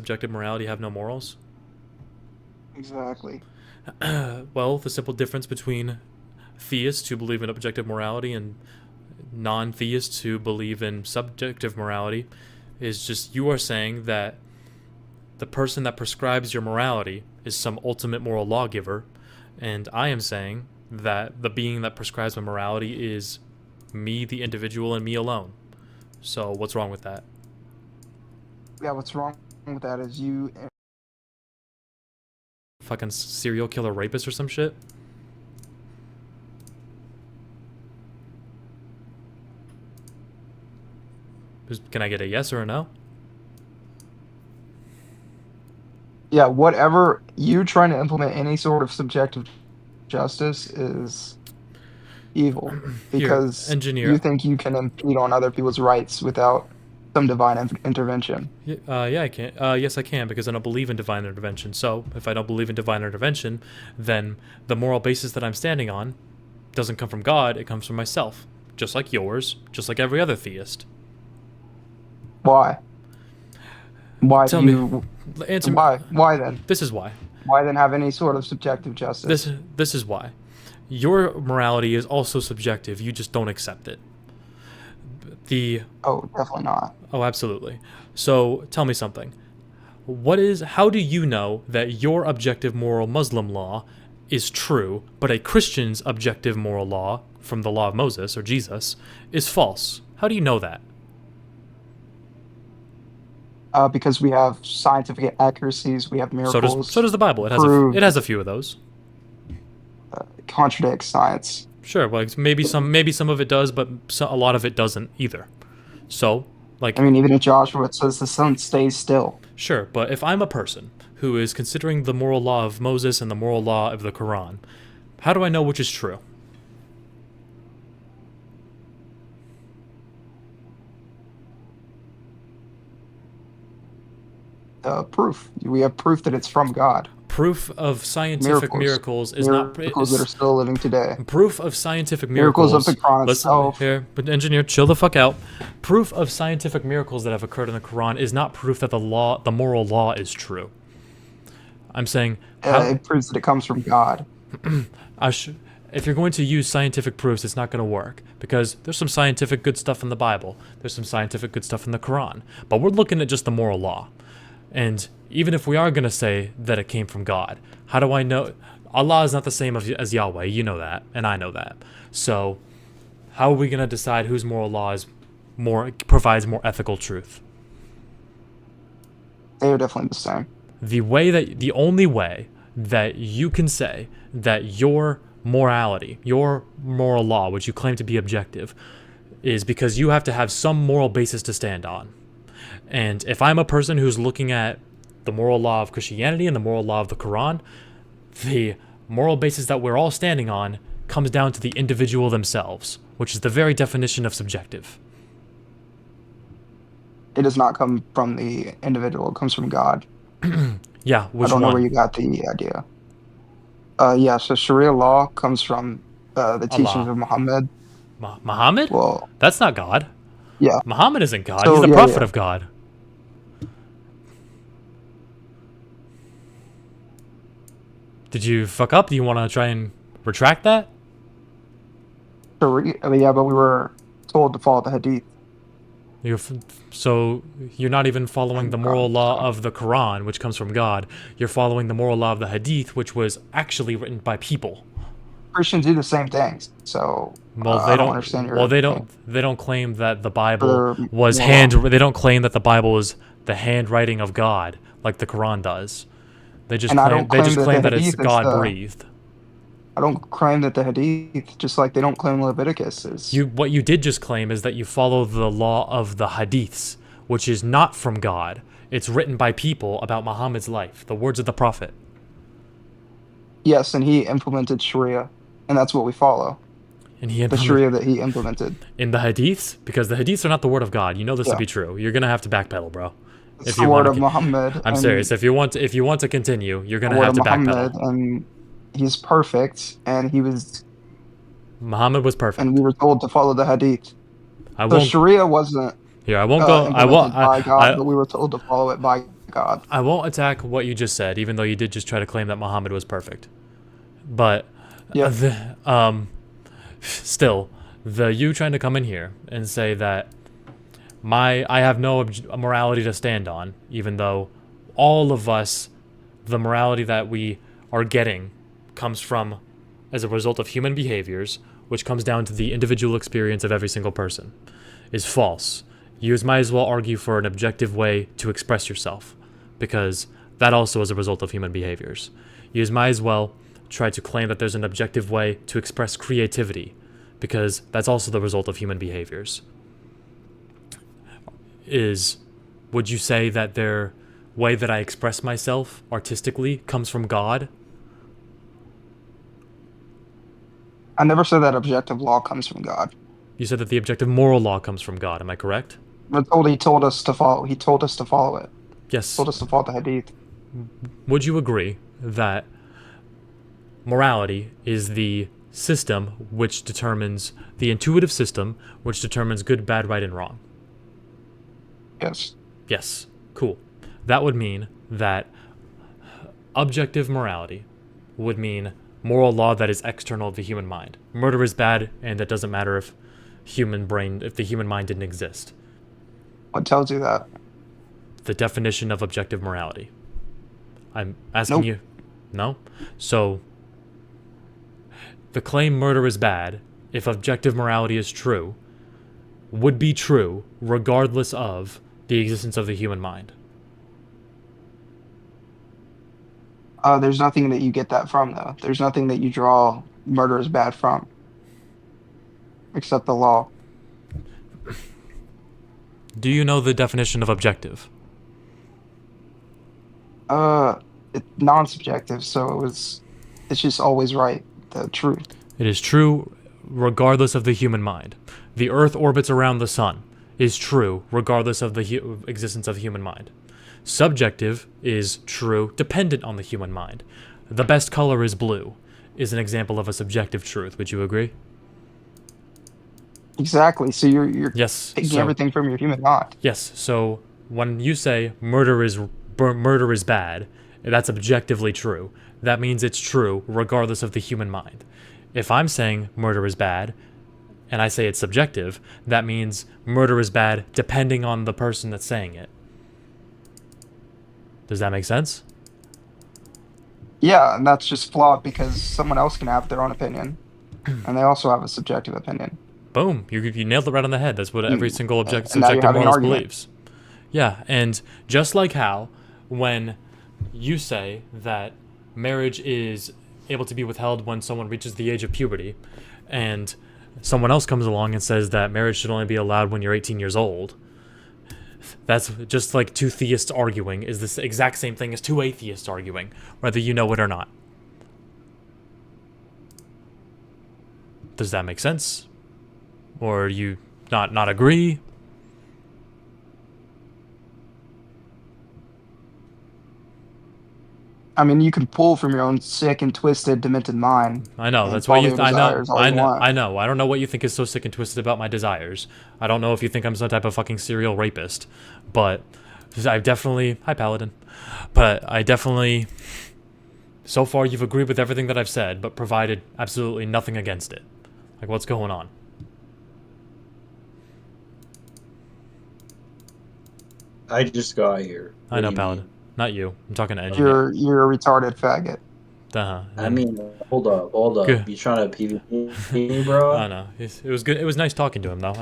objective morality have no morals? Exactly. Well, the simple difference between theists who believe in objective morality and non-theists who believe in subjective morality is just you are saying that the person that prescribes your morality is some ultimate moral lawgiver, and I am saying that the being that prescribes my morality is me, the individual, and me alone. So what's wrong with that? Yeah, what's wrong with that is you. Fucking serial killer rapist or some shit? Can I get a yes or a no? Yeah, whatever you trying to implement any sort of subjective justice is evil Here, because you engineer. think you can impede on other people's rights without some divine intervention. Yeah, I can. Yes, I can because I don't believe in divine intervention. So, if I don't believe in divine intervention, then the moral basis that I'm standing on doesn't come from God. It comes from myself, just like yours, just like every other theist. Why? Why do Tell me, you? answer me. Why then? This is why. Why then have any sort of subjective This justice? this is why. Your morality is also subjective. You just don't accept it. The Oh, definitely not. Oh, absolutely. So, tell me something. How do you know that your objective moral Muslim law is true, but a Christian's objective moral law from the law of Moses or Jesus is false? How do you know that? Because we have scientific accuracies, we have So miracles does the Bible. to It prove has a few of those. contradicts science. Sure, like maybe some of it does, but a lot of it doesn't either. So, like I mean, even in Joshua, it says the sun stays still. sure, but if I'm a person who is considering the moral law of Moses and the moral law of the Quran, how do I know which is true? Proof. We have proof that it's from God. Proof of scientific Miracles. miracles is not Miracles that are still living today. proof of scientific Miracles of miracles. the Quran Listen itself. here, but engineer, chill the fuck out. Proof of scientific miracles that have occurred in the Quran is not proof that the moral law is true. I'm saying how It proves that it comes from God. I sh- if you're going to use scientific proofs, it's not going to work because there's some scientific good stuff in the Bible. There's some scientific good stuff in the Quran, but we're looking at just the moral law. And even if we are going to say that it came from God, how do I know? Allah is not the same as Yahweh. You know that, and I know that. So, how are we going to decide whose moral law provides more ethical truth? They are definitely the same. The only way that you can say that your morality, your moral law, which you claim to be objective, is because you have to have some moral basis to stand on. And if I'm a person who's looking at the moral law of Christianity and the moral law of the Quran, the moral basis that we're all standing on comes down to the individual themselves, which is the very definition of subjective. It does not come from the individual. It comes from God. Yeah, I which don't know where one? you got the idea. Yeah, so Sharia law comes from the teachings Allah. of Muhammad. Muhammad? Well, That's not God. yeah. Muhammad isn't God. He's So the yeah, prophet yeah. of God. Did you fuck up? Do you want to try and retract that? Sharia, yeah, but we were told to follow the Hadith. So you're not even following the moral law of the Quran, which comes from God. You're following the moral law of the Hadith, which was actually written by people. Christians do the same things, so Well, I don't understand your thing. They don't claim that the Bible For was moral law. They don't claim that the Bible is the handwriting of God like the Quran does. And I don't They claim just that the claim that it's Hadith is God the. breathed. I don't claim that the Hadith, just like they don't claim Leviticus is. What you did just claim is that you follow the law of the Hadiths, which is not from God. It's written by people about Muhammad's life, the words of the prophet. Yes, and he implemented Sharia, and that's what we follow. And he The implemented Sharia that he implemented. in the Hadiths, because the Hadiths are not the word of God. You know this to Yeah, be true. You're gonna have to backpedal, bro. it's If the you word want of to, Muhammad, I'm and serious. If you want to continue, you're the gonna word have of to Muhammad, backpedal. and he's perfect, and he was, Muhammad was and we perfect. were told to follow the Hadith. I So won't Sharia wasn't here. I won't go. I won't. implemented by God, I but we were told to follow it by God. I won't attack what you just said, even though you did just try to claim that Muhammad was perfect. But Yep. still, the you trying to come in here and say that I have no morality to stand on, even though all of us, the morality that we are getting comes from as a result of human behaviors, which comes down to the individual experience of every single person, is false. You might as well argue for an objective way to express yourself, because that also is a result of human behaviors. You might as well try to claim that there's an objective way to express creativity, because that's also the result of human behaviors. Would you say that their way that I express myself artistically comes from God? I never said that objective law comes from God. You said that the objective moral law comes from God. Am I correct? He told us to follow. He told us to follow it. Yes. Told us to follow the hadith. Would you agree that morality is the system which determines the intuitive system which determines good, bad, right, and wrong? Yes. Yes. Cool. That would mean that objective morality would mean moral law that is external to the human mind. Murder is bad, and that doesn't matter if the human mind didn't exist. What tells you that? The definition of objective morality. I'm asking Nope. you. No? So, the claim murder is bad, if objective morality is true, would be true regardless of the existence of the human mind. There's nothing that you get that from, though. There's nothing that you draw murder is bad from, except the law. Do you know the definition of objective? It's non-subjective, so it's just always right, the truth. It is true regardless of the human mind. The Earth orbits around the sun is true regardless of the existence of the human mind. Subjective is true dependent on the human mind. The best color is blue is an example of a subjective truth. Would you agree? Exactly. So you're Yes. taking So everything from your human mind. yes. So when you say murder is bad, that's objectively true. That means it's true regardless of the human mind. If I'm saying murder is bad, and I say it's subjective, that means murder is bad depending on the person that's saying it. Does that make sense? Yeah, and that's just flawed because someone else can have their own opinion, and they also have a subjective opinion. Boom. You nailed it right on the head. That's what every single And now you're subjective having an moralist argument. believes. Yeah, and just like how when you say that marriage is able to be withheld when someone reaches the age of puberty, and someone else comes along and says that marriage should only be allowed when you're 18 years old, that's just like two theists arguing is this exact same thing as two atheists arguing, whether you know it or not. Does that make sense? Or you not agree? I mean, you can pull from your own sick and twisted, demented mind I know. and That's why follow you. your I know. desires all I you know. want. I know. I don't know what you think is so sick and twisted about my desires. I don't know if you think I'm some type of fucking serial rapist, but I definitely. Hi, Paladin. But I definitely. So far, you've agreed with everything that I've said, but provided absolutely nothing against it. Like, what's going on? I just got here. I What know, do you Paladin. mean? Not you. I'm talking to engineer. You're a retarded faggot. Uh-huh. I mean, hold up. Good. You trying to PvP me, bro? I know. It was good. It was nice talking to him, though. And